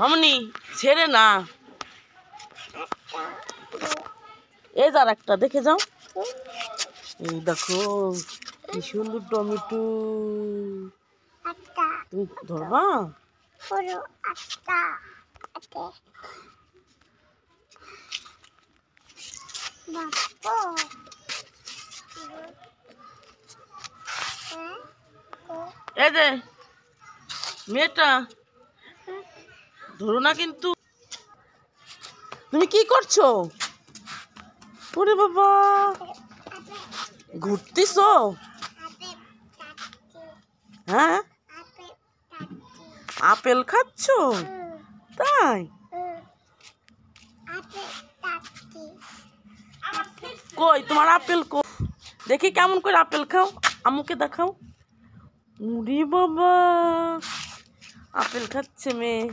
মামনি ছেড়ে না, এই যার একটা দেখে যাও। এই দেখো কি সুন্দর টমেটো, তুমি ধরবা? এই যে মেয়েটা ধরো না কিন্তু। তুমি কি করছো? ওরে বাবা, ঘুরতেছো? হ্যাঁ, আপেল খাচ্ছো? তাই? কই তোমার আপেল কই? দেখি কেমন করে আপেল খাও, আম্মুকে দেখাও। ওরে বাবা, আপেল খাচ্ছে মেয়ে।